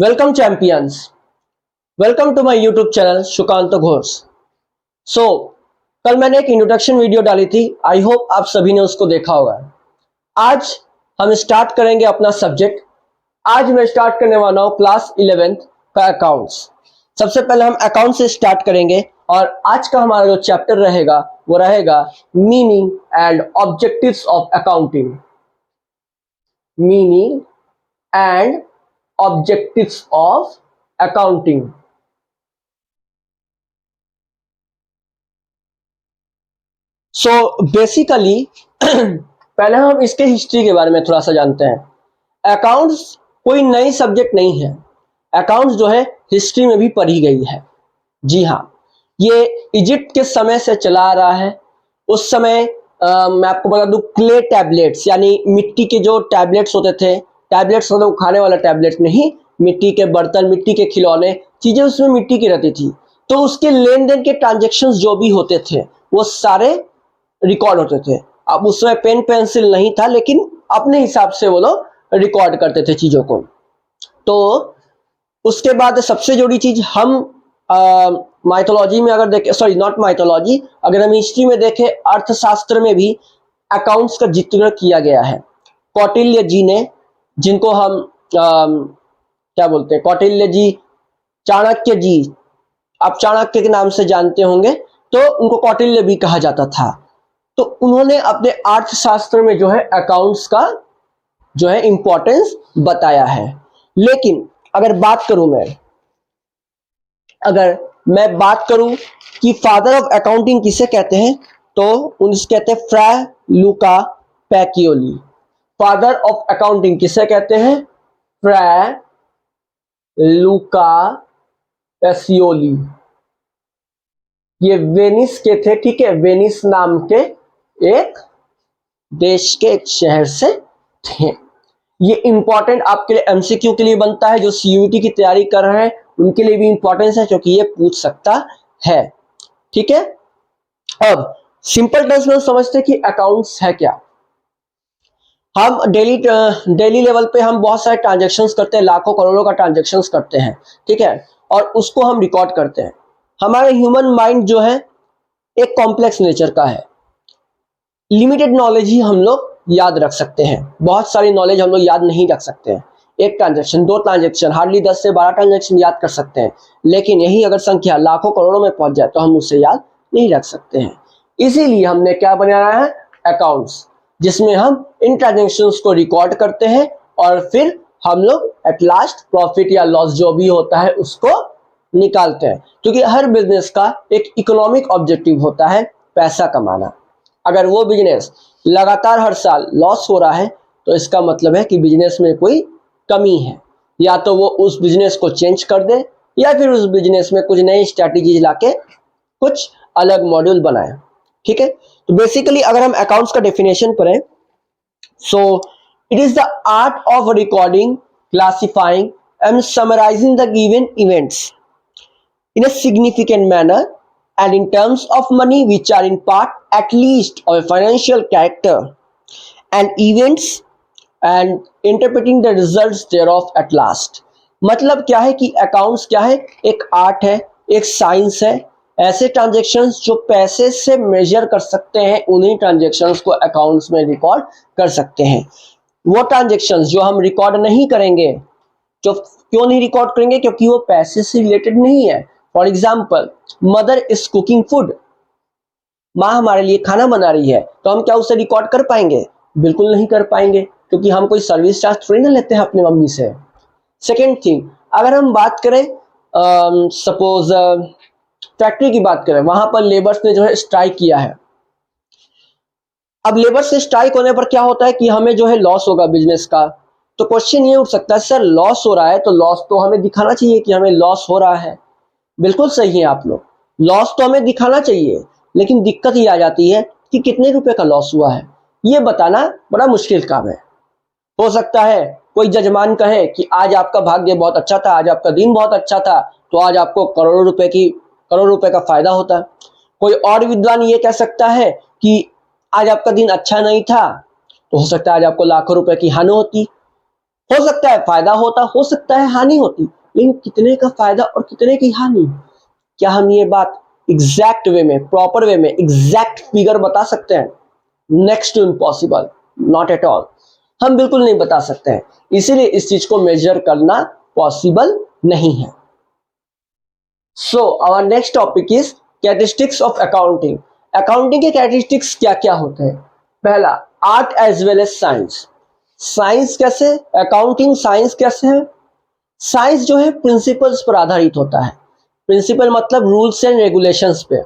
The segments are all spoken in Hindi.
Welcome champions, welcome to my YouTube channel Sukant Ghosh. So कल मैंने एक इंट्रोडक्शन वीडियो डाली थी, आई होप आप सभी ने उसको देखा होगा। आज हम स्टार्ट करेंगे अपना सब्जेक्ट। आज मैं स्टार्ट करने वाला हूँ क्लास 11th का अकाउंट्स। सबसे पहले हम अकाउंट से स्टार्ट करेंगे और आज का हमारा जो चैप्टर रहेगा वो रहेगा meaning and objectives of accounting. Meaning and objectives of accounting। So basically पहले हम इसके हिस्ट्री के बारे में थोड़ा सा जानते हैं। अकाउंट्स कोई नई सब्जेक्ट नहीं है। अकाउंट्स जो है हिस्ट्री में भी पढ़ी गई है। जी हाँ, ये इजिप्ट के समय से चला आ रहा है। उस समय मैं आपको बता दूं, क्ले टैबलेट्स यानी मिट्टी के जो टैबलेट्स होते थे, टैबलेट्स मतलब खाने वाला टैबलेट नहीं, मिट्टी के बर्तन, मिट्टी के खिलौने, चीजें उसमें मिट्टी की रहती थी। तो उसके लेन देन के ट्रांजेक्शन्स जो भी होते थे वो सारे रिकॉर्ड होते थे। अब उसमें पेन पेंसिल नहीं था, लेकिन अपने हिसाब से वो लोग रिकॉर्ड करते थे चीजों को। तो उसके बाद सबसे जुड़ी चीज हम माइथोलॉजी में अगर देखें, सॉरी नॉट माइथोलॉजी, अगर हम हिस्ट्री में देखें, अर्थशास्त्र में भी अकाउंट्स का जिक्र किया गया है। कौटिल्य जी ने, जिनको हम क्या बोलते हैं, कौटिल्य जी, चाणक्य जी, आप चाणक्य के नाम से जानते होंगे, तो उनको कौटिल्य भी कहा जाता था। तो उन्होंने अपने अर्थशास्त्र में जो है अकाउंट्स का जो है इंपॉर्टेंस बताया है। लेकिन अगर मैं बात करूं कि फादर ऑफ अकाउंटिंग किसे कहते हैं, तो उनसे कहते हैं फ्रा लूका पैकियोली। फादर ऑफ अकाउंटिंग किसे कहते हैं? फ्रा लूका पैसियोली। ये वेनिस के थे, ठीक है, वेनिस नाम के एक देश के एक शहर से थे। ये इंपॉर्टेंट आपके लिए एमसीक्यू के लिए बनता है, जो सीयूईटी की तैयारी कर रहे हैं उनके लिए भी इंपॉर्टेंस है, क्योंकि ये पूछ सकता है। ठीक है, अब सिंपल टर्म्स में समझते हैं कि अकाउंट्स है क्या। हम डेली लेवल पे हम बहुत सारे ट्रांजैक्शंस करते हैं, लाखों करोड़ों का ट्रांजैक्शंस करते हैं, ठीक है, और उसको हम रिकॉर्ड करते हैं। हमारे ह्यूमन माइंड जो है एक कॉम्प्लेक्स नेचर का है। लिमिटेड नॉलेज ही हम लोग याद रख सकते हैं, बहुत सारी नॉलेज हम लोग याद नहीं रख सकते हैं। एक ट्रांजैक्शन, दो ट्रांजैक्शन, हार्डली 10 से 12 ट्रांजैक्शन याद कर सकते हैं, लेकिन यही अगर संख्या लाखों करोड़ों में पहुंच जाए तो हम उसे याद नहीं रख सकते हैं। इसीलिए हमने क्या बनाया है? अकाउंट्स, जिसमें हम इन ट्रांजैक्शंस को रिकॉर्ड करते हैं और फिर हम लोग एट लास्ट प्रॉफिट या लॉस जो भी होता है उसको निकालते हैं। क्योंकि हर बिजनेस का एक इकोनॉमिक ऑब्जेक्टिव होता है, पैसा कमाना। अगर वो बिजनेस लगातार हर साल लॉस हो रहा है तो इसका मतलब है कि बिजनेस में कोई कमी है। या तो वो उस बिजनेस को चेंज कर दे या फिर उस बिजनेस में कुछ नई स्ट्रैटेजीज लाके कुछ अलग मॉड्यूल बनाए। ठीक है, तो बेसिकली अगर हम अकाउंट्स का डेफिनेशन पढ़ें, so it is the art of recording, classifying and summarising the given events in a significant manner and in terms of money which are in part at least of a financial character and events and interpreting the results thereof at last। मतलब क्या है कि अकाउंट्स क्या है? एक आर्ट है, एक साइंस है। ऐसे ट्रांजैक्शंस जो पैसे से मेजर कर सकते हैं उन्हीं ट्रांजैक्शंस को अकाउंट्स में रिकॉर्ड कर सकते हैं। वो ट्रांजैक्शंस जो हम रिकॉर्ड नहीं करेंगे, जो क्यों नहीं रिकॉर्ड करेंगे? क्योंकि वो पैसे से रिलेटेड नहीं है। For example, mother is cooking food, माँ हमारे लिए खाना बना रही है, तो हम क्या उसे रिकॉर्ड कर पाएंगे? बिल्कुल नहीं कर पाएंगे, क्योंकि हम कोई सर्विस चार्ज थोड़ी ना लेते हैं अपनी मम्मी से। सेकेंड थिंग, अगर हम बात करें सपोज फैक्ट्री की बात करें, वहां पर लेबर्स ने जो है स्ट्राइक किया है। अब लेबर से स्ट्राइक होने पर क्या होता है कि हमें जो है लॉस होगा बिजनेस का। तो क्वेश्चन ये उठ सकता है, सर लॉस हो रहा है तो लॉस तो हमें दिखाना चाहिए कि हमें लॉस हो रहा है। बिल्कुल सही है आप लोग, लॉस तो हमें दिखाना चाहिए, लेकिन दिक्कत ये आ जाती है कि कितने रुपए का लॉस हुआ है, ये बताना बड़ा मुश्किल काम है। हो सकता है कोई जजमान कहे कि आज आपका भाग्य बहुत अच्छा था, आज आपका दिन बहुत अच्छा था, तो आज आपको करोड़ रुपए का फायदा होता। कोई और विद्वान ये कह सकता है कि आज आपका दिन अच्छा नहीं था, तो हो सकता है आज आपको लाखों रुपए की हानि होती। हो सकता है फायदा होता, हो सकता है हानि होती, लेकिन कितने का फायदा और कितने की हानि, क्या हम ये बात एग्जैक्ट वे में, प्रॉपर वे में एग्जैक्ट फिगर बता सकते हैं? Next to impossible, not at all, हम बिल्कुल नहीं बता सकते हैं। इसीलिए इस चीज को मेजर करना पॉसिबल नहीं है। So our next topic is characteristics of accounting. Accounting के कैरेक्टरिस्टिक्स क्या क्या होते हैं? पहला, art as well as science. Science कैसे, अकाउंटिंग साइंस कैसे है? साइंस जो है प्रिंसिपल्स पर आधारित होता है। प्रिंसिपल मतलब रूल्स एंड रेगुलेशंस पे।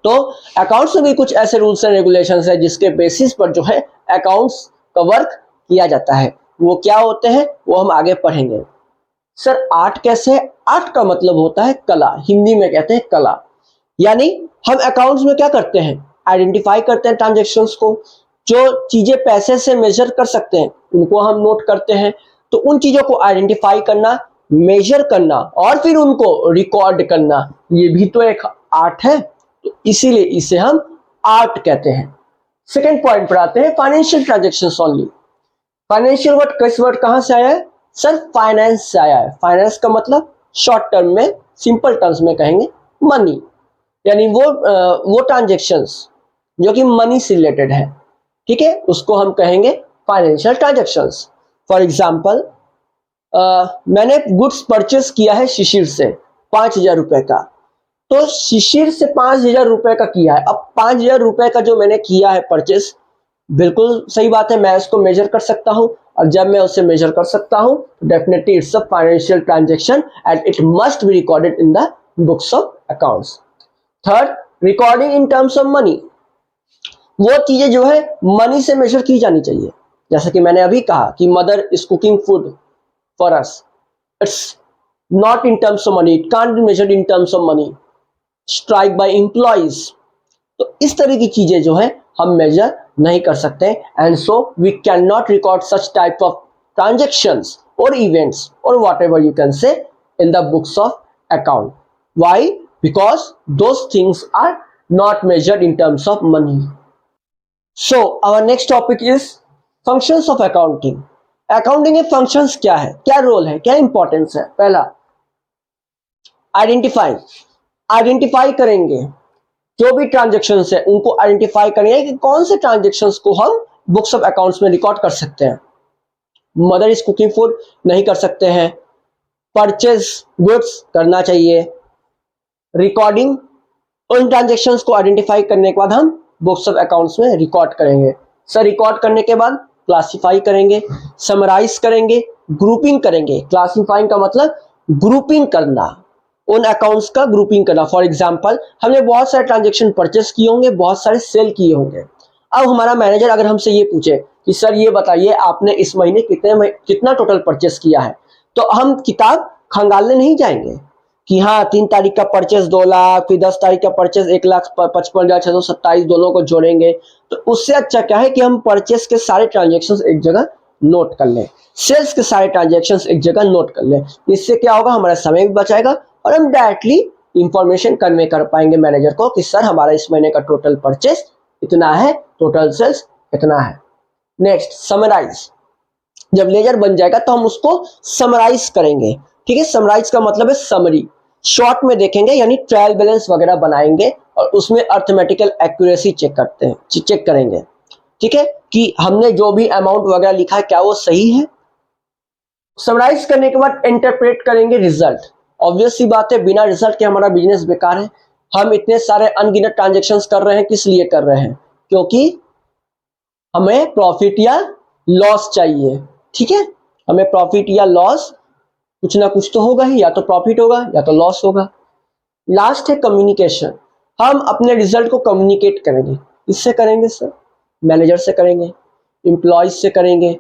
तो अकाउंट्स में भी कुछ ऐसे रूल्स एंड रेगुलेशंस है जिसके बेसिस पर जो है अकाउंट्स का वर्क किया जाता है। वो क्या होते हैं वो हम आगे पढ़ेंगे। सर आर्ट कैसे है? आर्ट का मतलब होता है कला, हिंदी में कहते हैं कला। यानी हम अकाउंट्स में क्या करते हैं, आइडेंटिफाई करते हैं ट्रांजेक्शन्स को। जो चीजें पैसे से मेजर कर सकते हैं उनको हम नोट करते हैं। तो उन चीजों को आइडेंटिफाई करना, मेजर करना और फिर उनको रिकॉर्ड करना, ये भी तो एक आर्ट है। तो इसीलिए इसे हम आर्ट कहते हैं। सेकेंड पॉइंट पर आते हैं, financial transactions only. Financial word, किस वर्ड कहां से आया है? सर फाइनेंस से आया है। फाइनेंस का मतलब शॉर्ट टर्म में, सिंपल टर्म्स में कहेंगे मनी, यानी वो ट्रांजेक्शन्स जो कि मनी से रिलेटेड है, ठीक है, उसको हम कहेंगे फाइनेंशियल ट्रांजेक्शन्स। फॉर एग्जाम्पल, मैंने गुड्स परचेस किया है शिशिर से 5,000 रुपए का। तो शिशिर से 5,000 रुपए का किया है। अब 5,000 रुपए का जो मैंने किया है परचेस, बिल्कुल सही बात है, मैं इसको मेजर कर सकता हूं। और जब मैं उसे मेजर कर सकता हूं definitely it's a financial transaction and it must be recorded in the books of accounts. Third, recording in terms of money. वो चीजें जो है मनी से मेजर की जानी चाहिए। जैसे कि मैंने अभी कहा कि mother is cooking food for us, it's not in terms of money, it can't be measured in terms of money. Strike by employees, तो इस तरह की चीजें जो है हम मेजर नहीं कर सकते, and so we can not record such type of transactions और इवेंट्स और whatever you can say in the books of account. Why? Because those things are not measured in terms of money. So our next topic is functions of accounting. Accounting के फंक्शंस क्या है, क्या रोल है, क्या इंपॉर्टेंस है? पहला, आइडेंटिफाई। आइडेंटिफाई करेंगे जो भी ट्रांजेक्शन्स है उनको आइडेंटिफाई करेंगे कि कौन से ट्रांजेक्शन्स को हम बुक्स ऑफ अकाउंट्स में रिकॉर्ड कर सकते हैं। मदर इज कुकिंग फूड नहीं कर सकते हैं, परचेज गुड्स करना चाहिए। रिकॉर्डिंग, उन ट्रांजेक्शन्स को आइडेंटिफाई करने के बाद हम बुक्स ऑफ अकाउंट्स में रिकॉर्ड करेंगे। सर रिकॉर्ड करने के बाद क्लासिफाई करेंगे, समराइज करेंगे, ग्रुपिंग करेंगे। क्लासिफाइंग का मतलब ग्रुपिंग करना, उन अकाउंट्स का ग्रुपिंग करना। फॉर एग्जांपल, हमने बहुत सारे ट्रांजेक्शन परचेस किए होंगे, बहुत सारे सेल किए होंगे। अब हमारा मैनेजर अगर हमसे ये पूछे कि सर ये बताइए आपने इस महीने कितना टोटल परचेस किया है, तो हम किताब खंगालने नहीं जाएंगे कि हाँ 3 तारीख का परचेस 2 लाख, फिर 10 तारीख का परचेस 1,55,627 दोनों को जोड़ेंगे। तो उससे अच्छा क्या है कि हम परचेस के सारे ट्रांजेक्शन एक जगह नोट कर लें, सेल्स के सारे ट्रांजेक्शन एक जगह नोट कर लें। इससे क्या होगा, हमारा समय भी बचाएगा और हम डायरेक्टली इंफॉर्मेशन कन्वे कर पाएंगे मैनेजर को कि सर हमारा इस महीने का टोटल परचेस इतना है, टोटल सेल्स इतना है। Next, summarise. जब लेजर बन जाएगा तो हम उसको समराइज करेंगे, ठीक है। समराइज का मतलब है समरी, शॉर्ट में देखेंगे, यानी ट्रायल बैलेंस वगैरह बनाएंगे और उसमें अर्थमेटिकल एक्यूरेसी चेक करेंगे, ठीक है, कि हमने जो भी अमाउंट वगैरह लिखा है क्या वो सही है। समराइज करने के बाद इंटरप्रेट करेंगे रिजल्ट। ऑब्वियस सी बात है, बिना रिजल्ट के हमारा बिजनेस बेकार है। हम इतने सारे अनगिनत ट्रांजेक्शन्स कर रहे हैं, किस लिए कर रहे हैं? क्योंकि हमें प्रॉफिट या लॉस चाहिए, ठीक है। हमें प्रॉफिट या लॉस कुछ ना कुछ तो होगा ही, या तो प्रॉफिट होगा या तो लॉस होगा। लास्ट है कम्युनिकेशन। हम अपने रिजल्ट को कम्युनिकेट करेंगे, किससे करेंगे सर? मैनेजर से करेंगे, एम्प्लॉयज से करेंगे,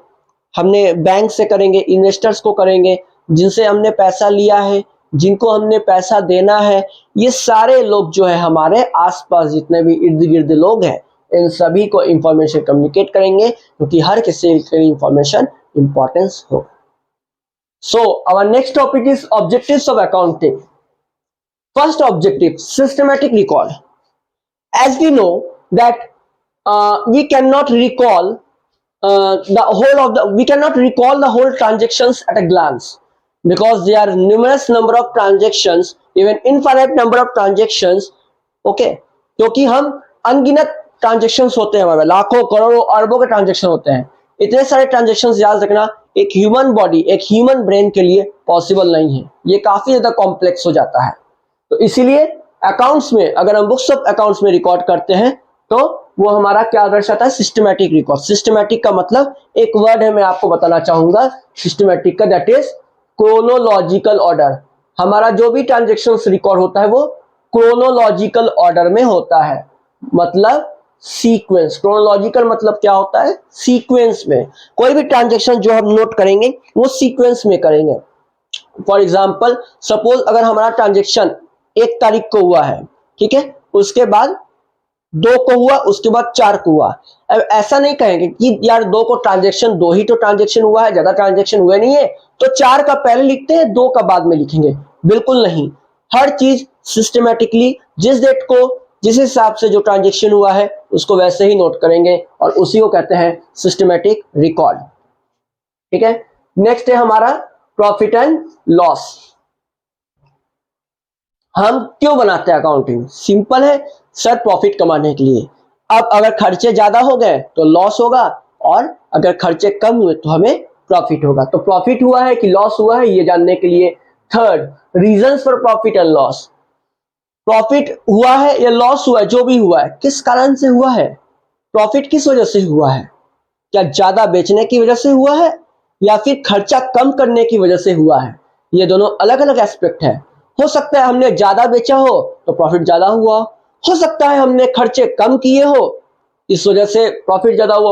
हमने बैंक से करेंगे, इन्वेस्टर्स को करेंगे, जिनसे हमने पैसा लिया है, जिनको हमने पैसा देना है। ये सारे लोग जो है हमारे आसपास जितने भी इर्द गिर्द लोग हैं, इन सभी को इंफॉर्मेशन कम्युनिकेट करेंगे, क्योंकि हर किसी के लिए इंफॉर्मेशन इंपॉर्टेंस हो। So our next topic is objectives of accounting. First objective, systematic record. As we know that we cannot recall the whole of the, we cannot recall the whole transactions at a glance because there are numerous number of transactions, even infinite number of transactions. Okay, क्योंकि हम अनगिनत ट्रांजेक्शन्स होते हैं, हमारे लाखों करोड़ों अरबों के ट्रांजेक्शन होते हैं। इतने सारे ट्रांजेक्शन्स याद रखना एक ह्यूमन बॉडी, एक ह्यूमन ब्रेन के लिए पॉसिबल नहीं है, ये काफी ज्यादा कॉम्प्लेक्स हो जाता है। तो इसीलिए अकाउंट्स में अगर हम बुक्स ऑफ अकाउंट्स में रिकॉर्ड करते हैं तो वो हमारा क्या दर्शाता है, सिस्टमैटिक रिकॉर्ड। सिस्टमैटिक का मतलब एक वर्ड है, मैं आपको बताना चाहूंगा सिस्टमैटिक का, दैट इज क्रोनोलॉजिकल ऑर्डर। हमारा जो भी ट्रांजेक्शन्स रिकॉर्ड होता है वो क्रोनोलॉजिकल ऑर्डर में होता है, मतलब सीक्वेंस। क्रोनोलॉजिकल मतलब क्या होता है, सीक्वेंस में। कोई भी ट्रांजेक्शन जो हम नोट करेंगे वो सीक्वेंस में करेंगे। फॉर एग्जाम्पल सपोज अगर हमारा ट्रांजेक्शन 1 तारीख को हुआ है, ठीक है, उसके बाद 2 को हुआ, उसके बाद 4 को हुआ। अब ऐसा नहीं कहेंगे कि यार 2 को ट्रांजेक्शन, 2 ही तो ट्रांजेक्शन हुआ है, ज्यादा ट्रांजेक्शन हुए नहीं है, तो 4 का पहले लिखते हैं, 2 का बाद में लिखेंगे। बिल्कुल नहीं, हर चीज सिस्टमैटिकली जिस डेट को जिस हिसाब से जो ट्रांजेक्शन हुआ है उसको वैसे ही नोट करेंगे और उसी को कहते हैं सिस्टमैटिक रिकॉर्ड। ठीक है, नेक्स्ट है हमारा प्रॉफिट एंड लॉस। हम क्यों बनाते हैं अकाउंटिंग? सिंपल है सर, प्रॉफिट कमाने के लिए। अब अगर खर्चे ज्यादा हो गए तो लॉस होगा और अगर खर्चे कम हुए तो हमें प्रॉफिट होगा। तो प्रॉफिट हुआ है कि लॉस हुआ है ये जानने के लिए third, reasons for profit and loss. Profit हुआ है या लॉस हुआ है, जो भी हुआ है किस कारण से हुआ है, प्रॉफिट किस वजह से हुआ है, क्या ज्यादा बेचने की वजह से हुआ है या फिर खर्चा कम करने की वजह से हुआ है। ये दोनों अलग अलग एस्पेक्ट है। हो सकता है हमने ज्यादा बेचा हो तो प्रॉफिट ज्यादा हुआ, हो सकता है हमने खर्चे कम किए हो इस वजह से प्रॉफिट ज्यादा हुआ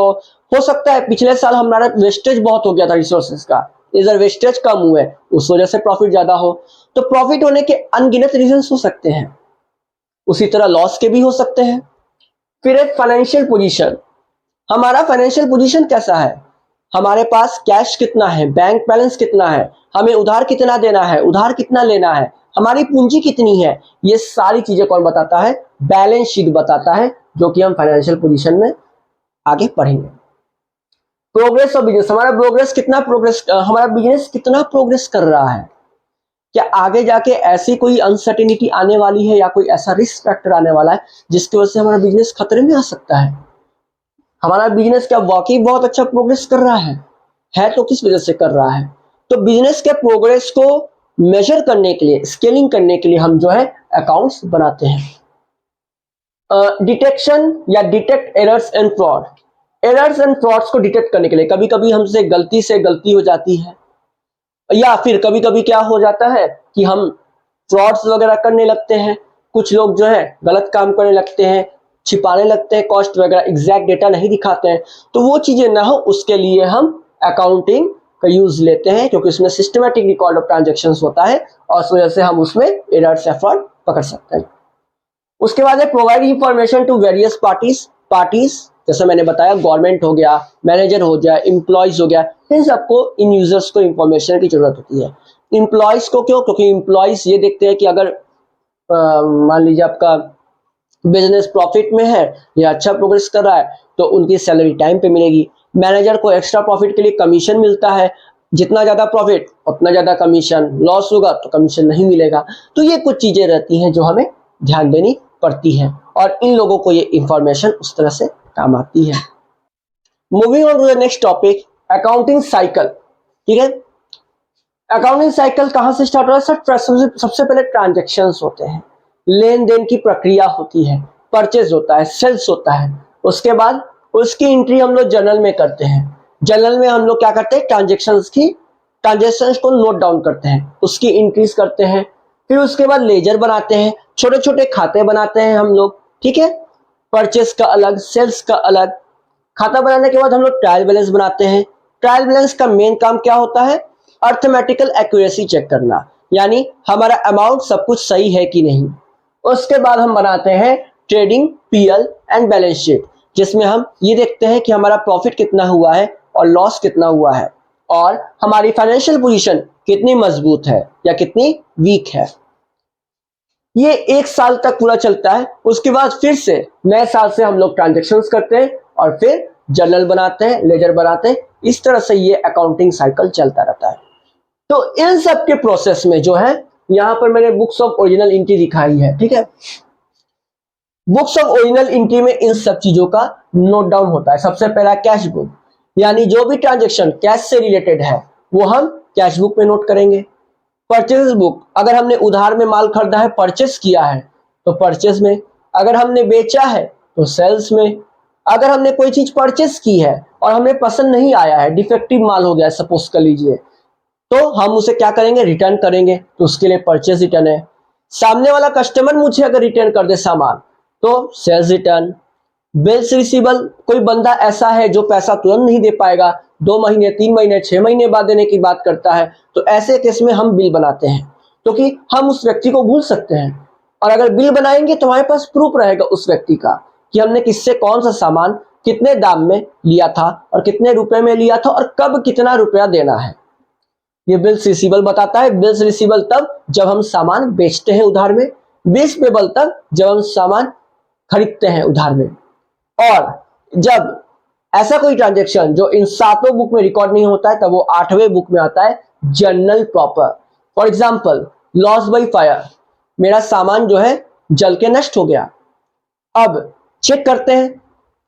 हो सकता है पिछले साल हमारा वेस्टेज बहुत हो गया था रिसोर्सेज का, इधर वेस्टेज कम हुए उस वजह से प्रॉफिट ज्यादा हो। तो प्रॉफिट होने के अनगिनत रीजन हो सकते हैं, उसी तरह लॉस के भी हो सकते हैं। फिर एक फाइनेंशियल पोजीशन, हमारा फाइनेंशियल पोजीशन कैसा है, हमारे पास कैश कितना है, बैंक बैलेंस कितना है, हमें उधार कितना देना है, उधार कितना लेना है, हमारी पूंजी कितनी है, ये सारी चीजें कौन बताता है, बैलेंस शीट बताता है, जो कि हम फाइनेंशियल पोजीशन में आगे पढ़ेंगे। प्रोग्रेस ऑफ बिजनेस, हमारा बिजनेस कितना प्रोग्रेस कर रहा है, क्या आगे जाके ऐसी कोई अनसर्टेनिटी आने वाली है या कोई ऐसा रिस्क फैक्टर आने वाला है जिसकी वजह से हमारा बिजनेस खतरे में आ सकता है। हमारा बिजनेस क्या वाकई बहुत अच्छा प्रोग्रेस कर रहा है तो किस वजह से कर रहा है। तो बिजनेस के प्रोग्रेस को मेजर करने के लिए, स्केलिंग करने के लिए हम जो है अकाउंट्स बनाते हैं। डिटेक्शन या detect errors and fraud, errors and frauds को डिटेक्ट करने के लिए कभी कभी हमसे गलती हो जाती है या फिर कभी कभी क्या हो जाता है कि हम फ्रॉड्स वगैरह करने लगते हैं, कुछ लोग जो है गलत काम करने लगते हैं, छिपाने लगते हैं कॉस्ट वगैरह, एग्जैक्ट डेटा नहीं दिखाते हैं। तो वो चीजें ना हो उसके लिए हम अकाउंटिंग का यूज लेते हैं, क्योंकि उसमें सिस्टमैटिक रिकॉर्ड ऑफ ट्रांजैक्शंस होता है और उस वजह से हम उसमें एरर्स या फ्रॉड पकड़ सकते हैं। उसके बाद है provide information to various parties, जैसे मैंने बताया गवर्नमेंट हो गया, मैनेजर हो गया, एम्प्लॉयज हो गया, इन सबको, इन यूजर्स को इंफॉर्मेशन की जरूरत होती है। एम्प्लॉयज को क्यों, क्योंकि एम्प्लॉयज ये देखते हैं कि अगर मान लीजिए आपका बिजनेस प्रॉफिट में है या अच्छा प्रोग्रेस कर रहा है तो उनकी सैलरी टाइम पे मिलेगी। मैनेजर को एक्स्ट्रा प्रॉफिट के लिए कमीशन मिलता है, जितना ज्यादा प्रॉफिट उतना ज्यादा कमीशन, लॉस होगा तो कमीशन नहीं मिलेगा। तो ये कुछ चीजें रहती हैं जो हमें ध्यान देनी पड़ती है और इन लोगों को ये इंफॉर्मेशन उस तरह से काम आती है। Moving on to the next topic, accounting cycle. ठीक है, अकाउंटिंग साइकिल कहां से स्टार्ट हो रहा है? सबसे पहले ट्रांजैक्शंस होते हैं, लेन देन की प्रक्रिया होती है, परचेज होता है, सेल्स होता है। उसके बाद उसकी एंट्री हम लोग जर्नल में करते हैं। जर्नल में हम लोग क्या करते हैं, ट्रांजैक्शंस को नोट डाउन करते हैं, उसकी एंट्रीज करते हैं। फिर उसके बाद लेजर बनाते हैं, छोटे छोटे खाते बनाते हैं हम लोग। ठीक है, परचेस का अलग, सेल्स का अलग। खाता बनाने के बाद हम लोग ट्रायल बैलेंस बनाते हैं। ट्रायल बैलेंस का मेन काम क्या होता है, अर्थमेटिकल एक्यूरेसी चेक करना, यानी हमारा अमाउंट सब कुछ सही है कि नहीं। उसके बाद हम बनाते हैं trading PL and balance sheet, जिसमें हम ये देखते हैं कि हमारा प्रॉफिट कितना हुआ है और लॉस कितना हुआ है और हमारी फाइनेंशियल पोजीशन कितनी मजबूत है या कितनी वीक है। ये 1 साल तक पूरा चलता है। उसके बाद फिर से नए साल से हम लोग ट्रांजेक्शन्स करते हैं और फिर जर्नल बनाते हैं, लेजर बनाते हैं। इस तरह से ये अकाउंटिंग साइकिल चलता रहता है। तो इन सब के प्रोसेस में जो है, यहां पर मैंने बुक्स ऑफ ओरिजिनल एंट्री दिखाई है, ठीक है। बुक्स ऑफ ओरिजिनल एंट्री में इन सब चीजों का नोट डाउन होता है। सबसे पहला कैश बुक, यानी जो भी ट्रांजेक्शन कैश से रिलेटेड है वो हम कैश बुक में नोट करेंगे। परचेज बुक, अगर हमने उधार में माल खरीदा है, परचेस किया है तो परचेस में, अगर हमने बेचा है तो सेल्स में, अगर हमने कोई चीज परचेस की है और हमें पसंद नहीं आया है, डिफेक्टिव माल हो गया सपोज कर लीजिए, तो हम उसे क्या करेंगे, रिटर्न करेंगे, तो उसके लिए परचेस रिटर्न है। सामने वाला कस्टमर मुझे अगर रिटर्न कर दे सामान तो सेल्स रिटर्न। बिल्स रिसीवेबल, कोई बंदा ऐसा है जो पैसा तुरंत नहीं दे पाएगा, 2 महीने 3 महीने 6 महीने बाद देने की बात करता है, तो ऐसे केस में हम बिल बनाते हैं, क्योंकि हम उस व्यक्ति को भूल सकते हैं। और अगर बिल बनाएंगे तो हमारे पास प्रूफ रहेगा उस व्यक्ति का कि हमने किससे कौन सा सामान कितने दाम में लिया था और कितने रुपए में लिया था और कब कितना रुपया देना है। ये बिल्स रिसीवेबल बताता है। बिल्स रिसीवेबल तब जब हम सामान बेचते हैं उधार में, बिल्स पेबल तब जब हम सामान खरीदते हैं उधार में। और जब ऐसा कोई ट्रांजेक्शन जो इन 7 बुक में रिकॉर्ड नहीं होता है तब वो 8वें बुक में आता है, journal proper. For example, loss by fire, मेरा सामान जो है जल के नष्ट हो गया। अब चेक करते हैं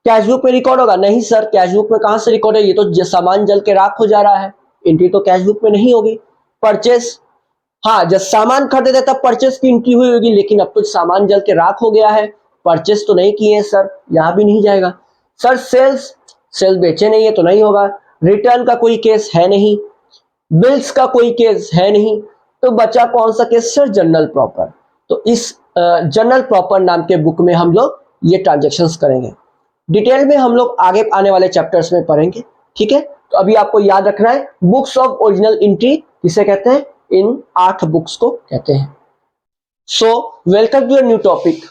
कैश बुक में रिकॉर्ड होगा, नहीं सर कैश बुक में कहां से रिकॉर्ड है, ये तो सामान जल के राख हो जा रहा है, एंट्री तो कैश बुक में नहीं होगी। परचेस, हाँ जब सामान खरीदे तब परचेस की एंट्री हुई होगी, लेकिन अब तो सामान जल के राख हो गया है, परचेस तो नहीं किए सर, यहां भी नहीं जाएगा। सर सेल्स, सेल्स बेचे नहीं है तो नहीं होगा। रिटर्न का कोई केस है नहीं, बिल्स का कोई केस है नहीं, तो बचा कौन सा केस सर, जर्नल प्रॉपर। तो इस जर्नल प्रॉपर नाम के बुक में हम लोग ये ट्रांजेक्शन्स करेंगे। डिटेल में हम लोग आगे आने वाले चैप्टर्स में पढ़ेंगे, ठीक है। तो अभी आपको याद रखना है, बुक्स ऑफ ओरिजिनल एंट्री किसे कहते हैं, इन 8 बुक्स को कहते हैं। So welcome to a new topic,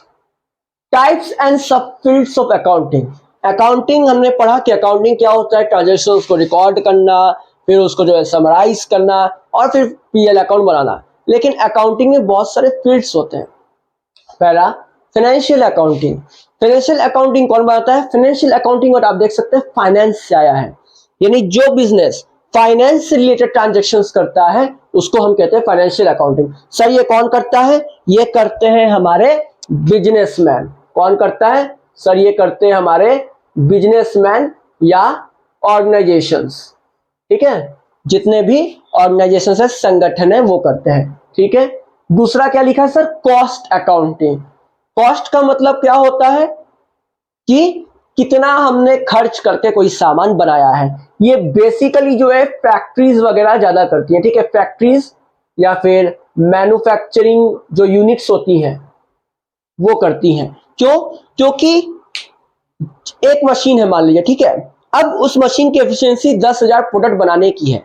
types and sub fields of accounting. Accounting हमने पढ़ा कि अकाउंटिंग क्या होता है, ट्रांजेक्शंस को रिकॉर्ड करना, फिर उसको जो है समराइज करना और फिर पीएल अकाउंट बनाना। लेकिन अकाउंटिंग में बहुत सारे फील्ड्स होते हैं। पहला फाइनेंशियल अकाउंटिंग। फाइनेंशियल अकाउंटिंग कौन बनाता है, फाइनेंशियल अकाउंटिंग और आप देख सकते हैं फाइनेंस से आया है, यानी जो बिजनेस फाइनेंस से रिलेटेड ट्रांजेक्शन्स करता है उसको हम कहते हैं फाइनेंशियल अकाउंटिंग। सर ये कौन करता है, ये करते हैं हमारे बिजनेसमैन। कौन करता है सर, ये करते हैं हमारे बिजनेसमैन या ऑर्गेनाइजेशंस, ठीक है, जितने भी ऑर्गेनाइजेशन है, संगठन है, वो करते हैं, ठीक है। दूसरा क्या लिखा है सर, कॉस्ट अकाउंटिंग। कॉस्ट का मतलब क्या होता है कि कितना हमने खर्च करके कोई सामान बनाया है। ये बेसिकली जो है फैक्ट्रीज वगैरह ज्यादा करती हैं, ठीक है, फैक्ट्रीज या फिर मैन्युफैक्चरिंग जो यूनिट्स होती हैं वो करती हैं। क्यों, क्योंकि एक मशीन है मान लीजिए, ठीक है, अब उस मशीन की एफिशिएंसी 10,000 प्रोडक्ट बनाने की है।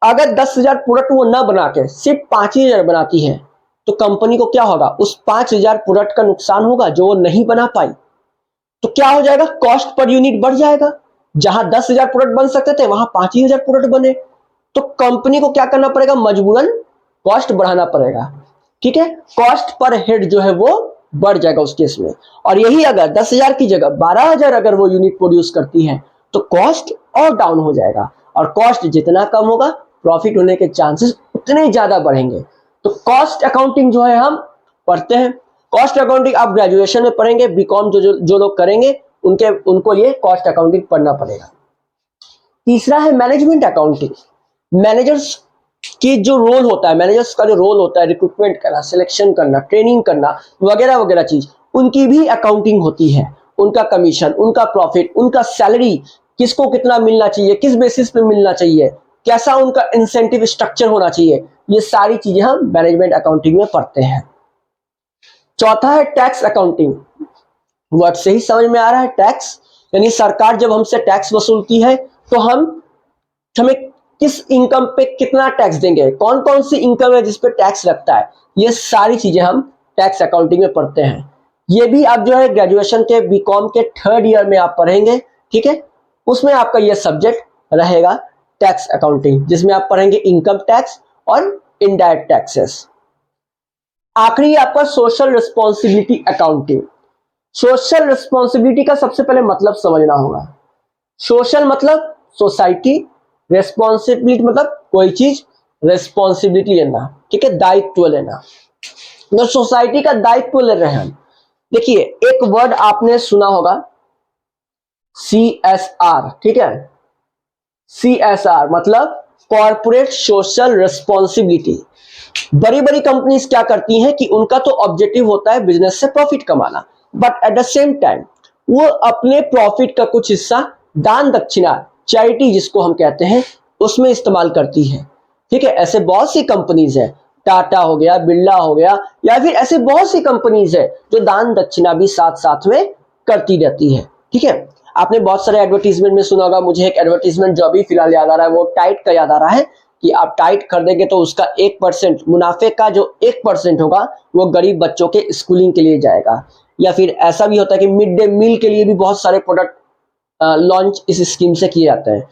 अगर 10,000 प्रोडक्ट वो ना बना के सिर्फ 5,000 बनाती है तो कंपनी को क्या होगा, उस 5,000 प्रोडक्ट का नुकसान होगा जो वो नहीं बना पाई। तो क्या हो जाएगा, कॉस्ट पर यूनिट बढ़ जाएगा। जहां 10,000 प्रोडक्ट बन सकते थे वहां 5,000 प्रोडक्ट बने, तो कंपनी को क्या करना पड़ेगा, मजबूरन कॉस्ट बढ़ाना पड़ेगा, ठीक है। कॉस्ट पर हेड जो है वो बढ़ जाएगा उस केस में। और यही अगर 10,000 की जगह 12,000 अगर वो यूनिट प्रोड्यूस करती है तो कॉस्ट और डाउन हो जाएगा, और कॉस्ट जितना कम होगा प्रॉफिट होने के चांसेस उतने ज्यादा बढ़ेंगे। तो कॉस्ट अकाउंटिंग जो है हम पढ़ते हैं। कॉस्ट अकाउंटिंग आप ग्रेजुएशन में पढ़ेंगे, बीकॉम जो लोग करेंगे उनको ये कॉस्ट अकाउंटिंग पढ़ना पड़ेगा। तीसरा है मैनेजमेंट अकाउंटिंग। मैनेजर्स की जो रोल होता है, मैनेजर्स का जो रोल होता है, रिक्रूटमेंट करना, सिलेक्शन करना, ट्रेनिंग करना वगैरह वगैरह चीज, उनकी भी अकाउंटिंग होती है। उनका कमीशन, उनका प्रॉफिट, उनका सैलरी किसको कितना मिलना चाहिए, किस बेसिस पे मिलना चाहिए, कैसा उनका इंसेंटिव स्ट्रक्चर होना चाहिए, ये सारी चीजें हम मैनेजमेंट अकाउंटिंग में पढ़ते हैं। चौथा है टैक्स अकाउंटिंग। वर्ड से ही समझ में आ रहा है, टैक्स, यानी सरकार जब हमसे टैक्स वसूलती है तो हमें किस इनकम पे कितना टैक्स देंगे, कौन कौन सी इनकम है जिस पे टैक्स लगता है, ये सारी चीजें हम टैक्स अकाउंटिंग में पढ़ते हैं। ये भी आप जो है ग्रेजुएशन के बीकॉम के 3rd ईयर में आप पढ़ेंगे, ठीक है, उसमें आपका ये सब्जेक्ट रहेगा टैक्स अकाउंटिंग, जिसमें आप पढ़ेंगे इनकम टैक्स और इनडायरेक्ट टैक्सेस। आखिरी आपका social responsibility accounting. Social responsibility का सबसे पहले मतलब समझना होगा। सोशल मतलब सोसाइटी, रेस्पॉन्सिबिलिटी मतलब कोई चीज रेस्पॉन्सिबिलिटी लेना, ठीक है, दायित्व लेना। तो सोसाइटी का दायित्व ले रहे हैं हम। देखिए एक वर्ड आपने सुना होगा CSR, ठीक है, CSR मतलब कॉर्पोरेट सोशल रिस्पॉन्सिबिलिटी। बड़ी बड़ी कंपनीज क्या करती हैं कि उनका तो ऑब्जेक्टिव होता है बिजनेस से प्रॉफिट कमाना, but at the same time वो अपने प्रॉफिट का कुछ हिस्सा दान दक्षिणा, चैरिटी जिसको हम कहते हैं, उसमें इस्तेमाल करती है, ठीक है। ऐसे बहुत सी कंपनीज है, टाटा हो गया, बिरला हो गया, या फिर ऐसे बहुत सी कंपनीज है जो दान दक्षिणा भी साथ साथ में करती रहती है, ठीक है। आपने बहुत सारे एडवर्टीजमेंट में सुना होगा, मुझे एक एडवर्टीजमेंट जो अभी फिलहाल याद आ रहा है वो टाइट का याद आ रहा है कि आप टाइट खरीदेंगे तो उसका 1% मुनाफे का जो 1% होगा वो गरीब बच्चों के स्कूलिंग के लिए जाएगा। या फिर ऐसा भी होता है कि मिड डे मील के लिए भी बहुत सारे प्रोडक्ट लॉन्च इस स्कीम से किए जाते हैं।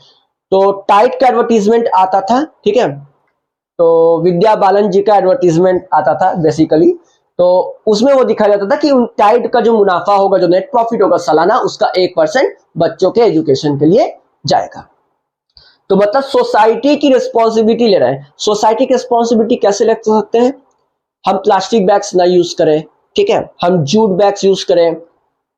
तो टाइट का एडवर्टीजमेंट आता था, ठीक है, तो विद्या बालन जी का एडवर्टीजमेंट आता था बेसिकली। तो उसमें वो दिखाया जाता था कि उन टाइड का जो मुनाफा होगा, जो नेट प्रॉफिट होगा सालाना, उसका 1% बच्चों के एजुकेशन के लिए जाएगा। तो मतलब सोसाइटी की रिस्पॉन्सिबिलिटी ले रहे हैं। सोसाइटी की रिस्पॉन्सिबिलिटी कैसे ले सकते हैं? हम प्लास्टिक बैग्स ना यूज करें, ठीक है, हम जूट बैग्स यूज करें,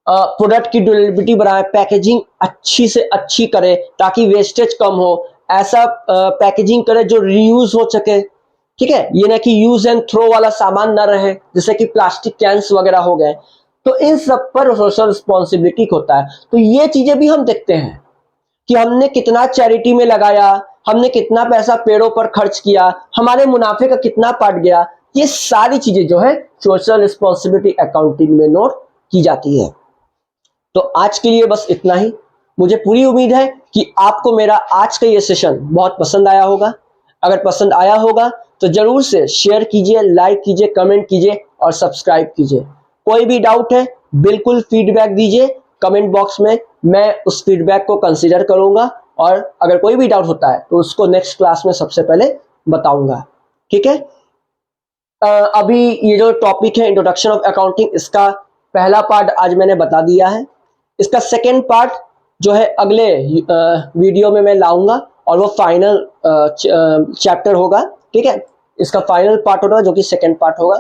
प्रोडक्ट की ड्यूरेबिलिटी बढ़ाएं, पैकेजिंग अच्छी से अच्छी करें ताकि वेस्टेज कम हो, ऐसा पैकेजिंग करें जो रीयूज हो सके, ठीक है, ये ना कि यूज एंड थ्रो वाला सामान ना रहे, जैसे कि प्लास्टिक कैंस वगैरह हो गए। तो इन सब पर सोशल रिस्पॉन्सिबिलिटी होता है। तो ये चीजें भी हम देखते हैं कि हमने कितना चैरिटी में लगाया, हमने कितना पैसा पेड़ों पर खर्च किया, हमारे मुनाफे का कितना पार्ट गया, ये सारी चीजें जो है सोशल रिस्पॉन्सिबिलिटी अकाउंटिंग में नोट की जाती है। तो आज के लिए बस इतना ही। मुझे पूरी उम्मीद है कि आपको मेरा आज का ये सेशन बहुत पसंद आया होगा। अगर पसंद आया होगा तो जरूर से शेयर कीजिए, लाइक कीजिए, कमेंट कीजिए और सब्सक्राइब कीजिए। कोई भी डाउट है बिल्कुल फीडबैक दीजिए कमेंट बॉक्स में, मैं उस फीडबैक को कंसीडर करूंगा और अगर कोई भी डाउट होता है तो उसको नेक्स्ट क्लास में सबसे पहले बताऊंगा, ठीक है। अभी ये जो टॉपिक है इंट्रोडक्शन ऑफ अकाउंटिंग, इसका पहला पार्ट आज मैंने बता दिया है। इसका सेकेंड पार्ट जो है अगले वीडियो में मैं लाऊंगा और वो फाइनल चैप्टर होगा, ठीक है, इसका फाइनल पार्ट होगा जो कि सेकेंड पार्ट होगा।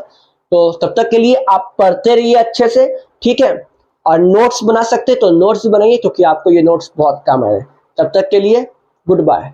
तो तब तक के लिए आप पढ़ते रहिए अच्छे से, ठीक है, और नोट्स बना सकते तो नोट्स भी बनाइए क्योंकि आपको ये नोट्स बहुत काम आए। तब तक के लिए गुड बाय।